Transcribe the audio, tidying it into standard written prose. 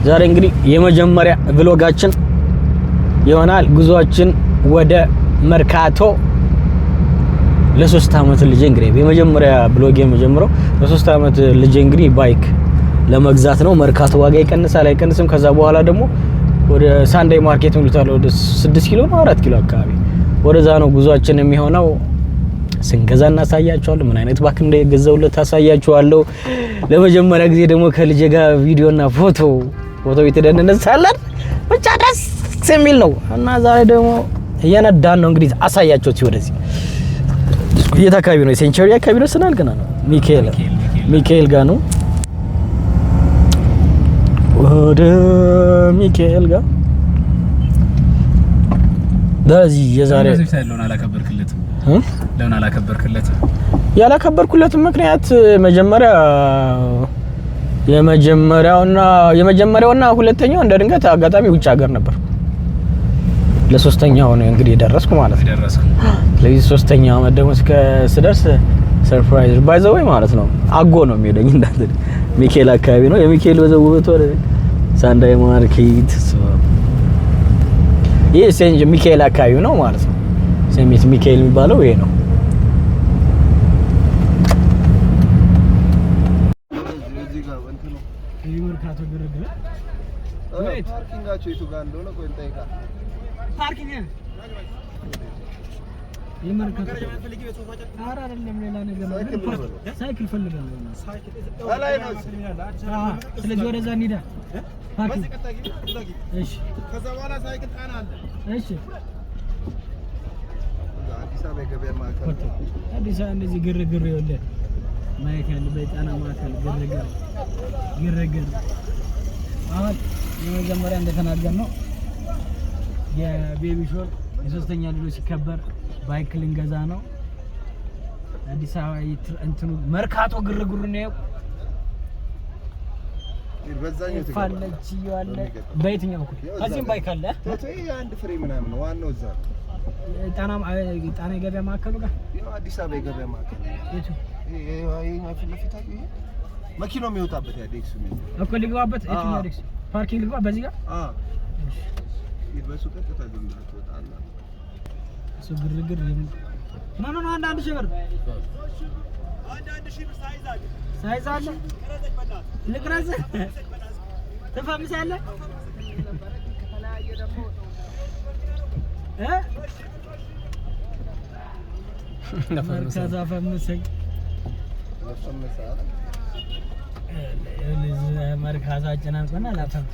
ዛሬ እንግዲህ የመጀመሪያ ብሎጋችን ይሆናል ጉዟችን ወደ መርካቶ ለ3 አመት ልጅ እንግዲህ የመጀመሪያ ብሎግ የመጀመሪያው ለ3 አመት ልጅ እንግዲህ ባይክ ለመግዛት ነው። መርካቶ ዋጋ ይቀንሳል አይቀንስም። ከዛ በኋላ ደግሞ ወደ ሳንዳይ ማርኬት ምሉታል ወደ 6 ኪሎ ነው 4 ኪሎ አካባቢ ወደዛ ነው ጉዟችን የሚሆነው። ስንገዛ እናሳያችኋለሁ። ምን አይነት ባክ እንደገዛውለት ታሳያችኋለሁ። ለመጀመሪያ ጊዜ ደግሞ ከልጄ ጋር ቪዲዮና ፎቶ እየተደነነሳለን ብቻ ደስ የሚል ነው እና ዛሬ ደግሞ እየነዳን ነው እንግዲህ አሳያችሁ። ወደዚህ የት አካባቢ ነው? ሴንቸሪ አካባቢ ነው ስናል ገና ነው። ሚካኤል ጋር ነው። ወደ ሚካኤል ጋር በዚህ የዛሬ ለምን አላከበርክለት? ያላከበርኩለት ምክንያት የመጀመሪያውና ሁለተኛው እንደ ድንገት አጋጣሚ ውጭ ሀገር ነበር። ለሶስተኛው ነው እንግዲህ ደረስኩ ማለት ነው። ስለዚህ ሶስተኛው አመት ደግሞ ስደርስ ሰርፕራይዝ ባይ ዘ ወይ ማለት ነው። አጎ ነው የሚሄደኝ እንዳንተ ሚካኤል አካባቢ ነው። የሚካኤል በዘውበት ወደ ሳንዳይ ማርኬት ይሄ ሴንጅ ሚካኤል አካባቢ ነው ማለት ነው። ሴሚት ሚካኤል የሚባለው ይሄ ነው። መርካቶ ግርግር ፓርኪንጋቸው የቱ ጋር እንደሆነ ቆይ እንጠይቃ። ፓርኪንግ የመርካቶ ኧረ አይደለም ሌላ ነገር ነው። ሳይክል ፈልጋለሁ። ላይ ነው። ስለዚህ ወደዛ እንሂዳ። ፓርኪንግ እሺ። ከዛ በኋላ ሳይክል ጣና አለ። እሺ። አዲስ አበባ ገበያ ማዕከል አዲስ አበባ እንደዚህ ግርግር ይወለ ማየት ያለበት ጣና ማዕከል ግርግር አሁን የመጀመሪያ እንደተናገር ነው የቤቢ ሾር የሶስተኛ ልጆች ሲከበር ባይክ ልንገዛ ነው። አዲስ አበባ እንትኑ መርካቶ ግርግሩ ነው። በዛኛው ተፈለች ይዋለ በየትኛው እኮ እዚህም ባይክ አለ። ይሄ አንድ ፍሬ ምናምን ነው ዋናው እዛ ጣና ገበያ ማዕከሉ ጋር ያው አዲስ አበባ ገበያ ማዕከል እቱ ይሄ ለፊት አይ መኪናው የሚወጣበት ያ ዴክሱ ነው እኮ ልግባበት። እቱ ዴክስ ፓርኪንግ ልግባ በዚህ ጋር እሺ ይበሱ ቀጥታ ግን ትወጣና እሱ ግርግር ምን አንድ ሺህ ብር አንድ ሺህ ብር ሳይዝ አለ ልቅረጽ ተፈምሳለህ ለፈምሳ ፈምሰኝ መርካዛችን አንቆና ላፈም